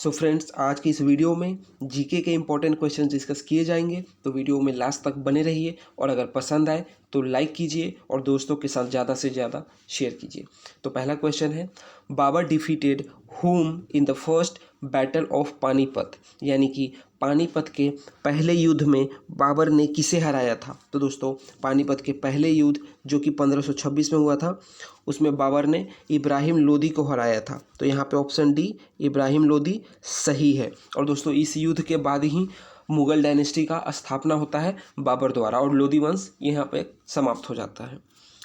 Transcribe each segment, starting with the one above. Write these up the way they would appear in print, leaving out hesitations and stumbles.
So friends, आज की इस वीडियो में जीके के इंपॉर्टेंट क्वेश्चन डिस्कस किए जाएंगे, तो वीडियो में लास्ट तक बने रहिए और अगर पसंद आए तो लाइक कीजिए और दोस्तों के साथ ज़्यादा से ज़्यादा शेयर कीजिए। तो पहला क्वेश्चन है, बाबर डिफीटेड हुम in the first battle of Panipat, यानी कि पानीपत के पहले युद्ध में बाबर ने किसे हराया था। तो दोस्तों, पानीपत के पहले युद्ध जो कि 1526 में हुआ था, उसमें बाबर ने इब्राहिम लोदी को हराया था। तो यहाँ पे ऑप्शन डी इब्राहिम लोदी सही है। और दोस्तों, इस युद्ध के बाद ही मुगल डायनेस्टी का स्थापना होता है बाबर द्वारा और लोदी वंश यहाँ पे समाप्त हो जाता है।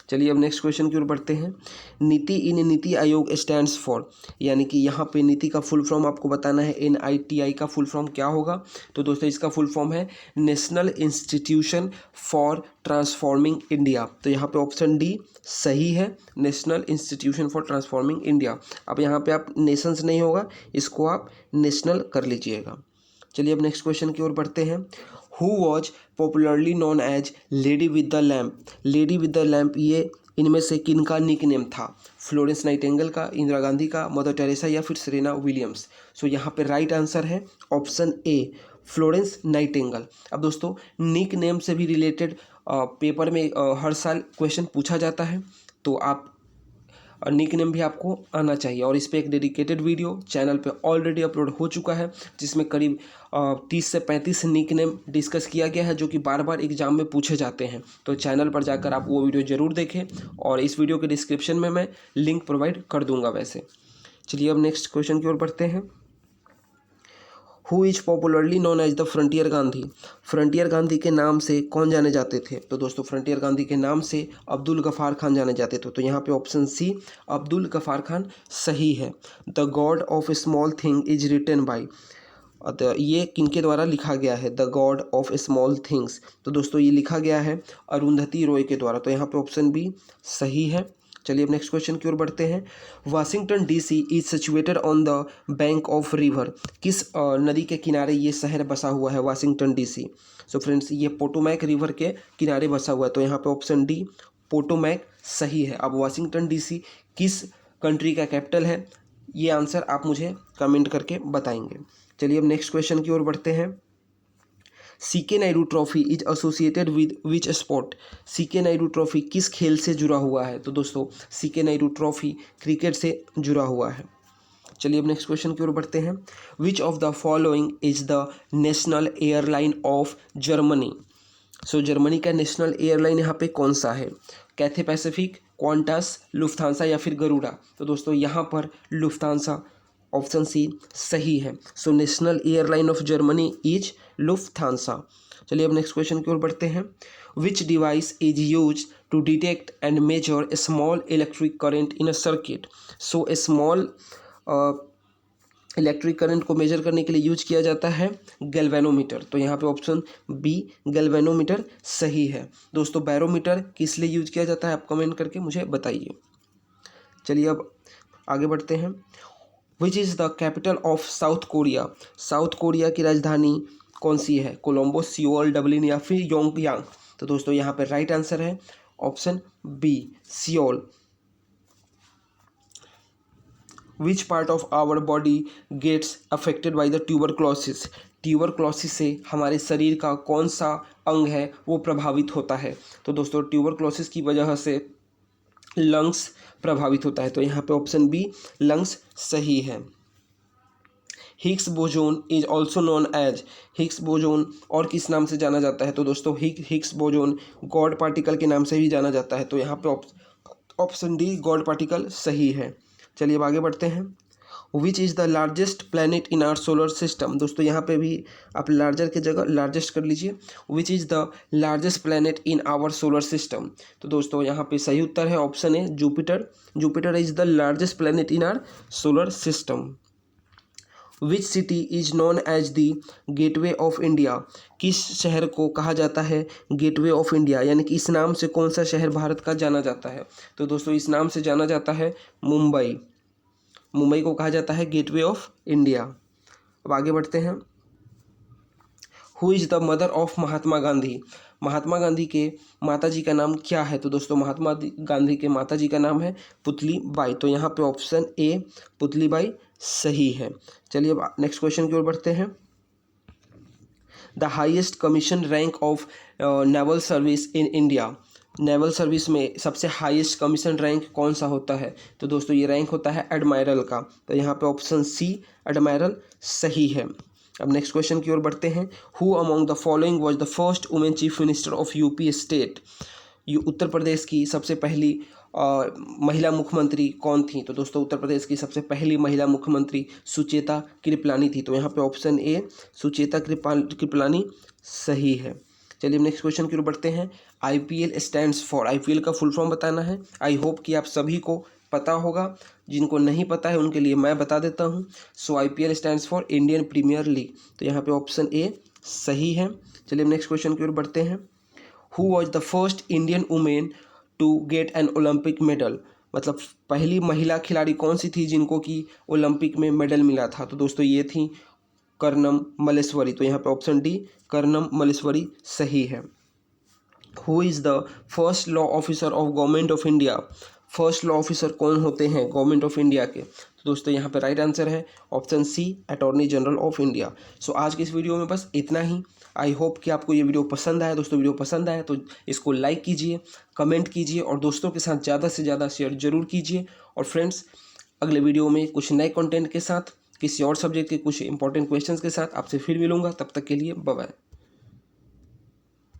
चलिए अब नेक्स्ट क्वेश्चन की ओर बढ़ते हैं। नीति इन नीति आयोग स्टैंड्स फॉर, यानी कि यहाँ पे नीति का फुल फॉर्म आपको बताना है। NITI का फुल फॉर्म क्या होगा। तो दोस्तों, इसका फुल फॉर्म है national institution for transforming India. तो यहाँ पे ऑप्शन डी सही है, national institution for transforming India. अब यहाँ पे आप नेशंस नहीं होगा, इसको आप नेशनल कर लीजिएगा। चलिए अब नेक्स्ट क्वेश्चन की ओर बढ़ते हैं। Who was popularly known as lady with the lamp. Lady with the lamp ये इनमें से किन का निक नेम था। फ्लोरेंस नाइटिंगेल का, इंदिरा गांधी का, मदर टेरेसा या फिर सेरेना विलियम्स। सो यहाँ पे राइट आंसर है ऑप्शन ए फ्लोरेंस नाइटिंगेल। अब दोस्तों, निक नेम से भी रिलेटेड पेपर में हर साल क्वेश्चन पूछा जाता है, तो आप निक नेम भी आपको आना चाहिए। और इस पर एक डेडिकेटेड वीडियो चैनल पे ऑलरेडी अपलोड हो चुका है, जिसमें करीब 30 से 35 निक नेम डिस्कस किया गया है, जो कि बार बार एग्जाम में पूछे जाते हैं। तो चैनल पर जाकर आप वो वीडियो ज़रूर देखें और इस वीडियो के डिस्क्रिप्शन में मैं लिंक प्रोवाइड कर दूंगा वैसे। चलिए अब नेक्स्ट क्वेश्चन की ओर बढ़ते हैं। Who is popularly known as the frontier Gandhi. Frontier Gandhi के नाम से कौन जाने जाते थे। तो दोस्तों, फ्रंटियर गांधी के नाम से अब्दुल गफ़ार खान जाने जाते थे। तो यहाँ पे ऑप्शन सी अब्दुल गफ़ार खान सही है। The god of small thing is written by, ये किनके द्वारा लिखा गया है। The god of small things, तो दोस्तों ये लिखा गया है अरुंधति रॉय के द्वारा। तो यहाँ पे ऑप्शन बी सही है। चलिए अब नेक्स्ट क्वेश्चन की ओर बढ़ते हैं। Washington DC is situated on the bank of river. किस नदी के किनारे ये शहर बसा हुआ है वाशिंगटन DC। सो फ्रेंड्स, ये पोटोमैक रिवर के किनारे बसा हुआ है। तो यहाँ पे ऑप्शन डी पोटोमैक सही है। अब वाशिंगटन DC किस कंट्री का कैपिटल है, ये आंसर आप मुझे कमेंट करके बताएंगे। चलिए अब नेक्स्ट क्वेश्चन की ओर बढ़ते हैं। CK Naidu trophy is associated with which sport. CK Naidu trophy किस खेल से जुड़ा हुआ है। तो दोस्तों, CK नायडू ट्रॉफी क्रिकेट से जुड़ा हुआ है। चलिए अब नेक्स्ट क्वेश्चन की ओर बढ़ते हैं। Which of the following is the national airline of Germany. So Germany का नेशनल एयरलाइन यहाँ पे कौन सा है। कैथे पैसिफिक, क्वांटस, लुफ्थांसा या फिर गरुड़ा। तो दोस्तों, यहाँ पर लुफ्थांसा ऑप्शन सी सही है। So national airline of Germany is Lufthansa. चलिए अब नेक्स्ट क्वेश्चन की ओर बढ़ते हैं। Which device is use to detect and measure a small electric current in a circuit. So a small electric current को measure करने के लिए यूज किया जाता है गैल्वेनोमीटर। तो यहाँ पे ऑप्शन बी गैल्वेनोमीटर सही है। दोस्तों, बैरोमीटर किस लिए यूज किया जाता है, आप कमेंट करके मुझे बताइए। चलिए अब आगे बढ़ते हैं। Which is the capital of south Korea. South Korea की राजधानी कौन सी है। कोलंबो, सियोल, डबलिन या फिर योंगयांग। तो दोस्तों, यहाँ पे राइट आंसर है option B Seoul. Which part of our body gets affected by the tuberculosis. Tuberculosis से हमारे शरीर का कौन सा अंग है वो प्रभावित होता है। तो दोस्तों, ट्यूबरक्लोसिस की वजह से लंग्स प्रभावित होता है। तो यहाँ पे ऑप्शन बी लंग्स सही है। Higgs boson is also known as. Higgs boson और किस नाम से जाना जाता है। तो दोस्तों, हिग्स बोजोन गॉड पार्टिकल के नाम से भी जाना जाता है। तो यहाँ पे ऑप्शन डी गॉड पार्टिकल सही है। चलिए अब आगे बढ़ते हैं। Which is the largest planet in our solar system. दोस्तों, यहाँ पे भी आप लार्जर की जगह लार्जेस्ट कर लीजिए। Which is the largest planet in our solar system. तो दोस्तों, यहाँ पे सही उत्तर है option A Jupiter. Jupiter is the largest planet in our solar system. Which city is known as the gateway of India. किस शहर को कहा जाता है गेटवे ऑफ इंडिया, यानी कि इस नाम से कौन सा शहर भारत का जाना जाता है। तो दोस्तों, इस नाम से जाना जाता है मुंबई। मुंबई को कहा जाता है गेटवे ऑफ इंडिया। अब आगे बढ़ते हैं। Who is the mother of Mahatma Gandhi? Mahatma Gandhi के माता जी का नाम क्या है? तो दोस्तों महात्मा गांधी के माता जी का नाम है पुतली बाई। तो यहाँ पे ऑप्शन ए पुतली बाई सही है। चलिए अब नेक्स्ट क्वेश्चन की ओर बढ़ते हैं। The highest commission rank of naval service in India. Naval service में सबसे हाईएस्ट कमीशन रैंक कौन सा होता है? तो दोस्तों ये रैंक होता है एडमायरल का। तो यहाँ पे ऑप्शन सी एडमायरल सही है। अब नेक्स्ट क्वेश्चन की ओर बढ़ते हैं। Who among the following was the first women chief minister of UP state? Uttar Pradesh की सबसे पहली महिला मुख्यमंत्री कौन थी? तो दोस्तों उत्तर प्रदेश की सबसे पहली महिला मुख्यमंत्री सुचेता कृपलानी थी। तो यहाँ पे ऑप्शन ए सुचेता कृपलानी सही है। चलिए नेक्स्ट क्वेश्चन की ओर बढ़ते हैं। आईपीएल स्टैंड्स फॉर, आईपीएल का फुल फॉर्म बताना है। आई होप कि आप सभी को पता होगा, जिनको नहीं पता है उनके लिए मैं बता देता हूँ। So IPL stands for Indian premier league. तो यहाँ पे ऑप्शन ए सही है। चलिए नेक्स्ट क्वेश्चन की ओर बढ़ते हैं। Who was the first Indian women to get an Olympic medal? मतलब पहली महिला खिलाड़ी कौन सी थी जिनको कि ओलंपिक में मेडल मिला था? तो दोस्तों ये थी कर्नम मल्लेश्वरी। तो यहाँ पे ऑप्शन डी कर्नम मल्लेश्वरी सही है। Who is the first law officer of government of India? First law officer कौन होते हैं गवर्नमेंट ऑफ इंडिया के? तो दोस्तों यहाँ पे राइट आंसर है option C attorney general of India. So आज की इस वीडियो में बस इतना ही। आई होप कि आपको ये वीडियो पसंद आया। दोस्तों वीडियो पसंद आया तो इसको लाइक कीजिए, कमेंट कीजिए और दोस्तों के साथ ज़्यादा से ज़्यादा शेयर जरूर कीजिए। और फ्रेंड्स अगले वीडियो में कुछ नए कंटेंट के साथ, किसी और सब्जेक्ट के कुछ इंपॉर्टेंट क्वेश्चंस के साथ आपसे फिर मिलूंगा। तब तक के लिए बाय बाय।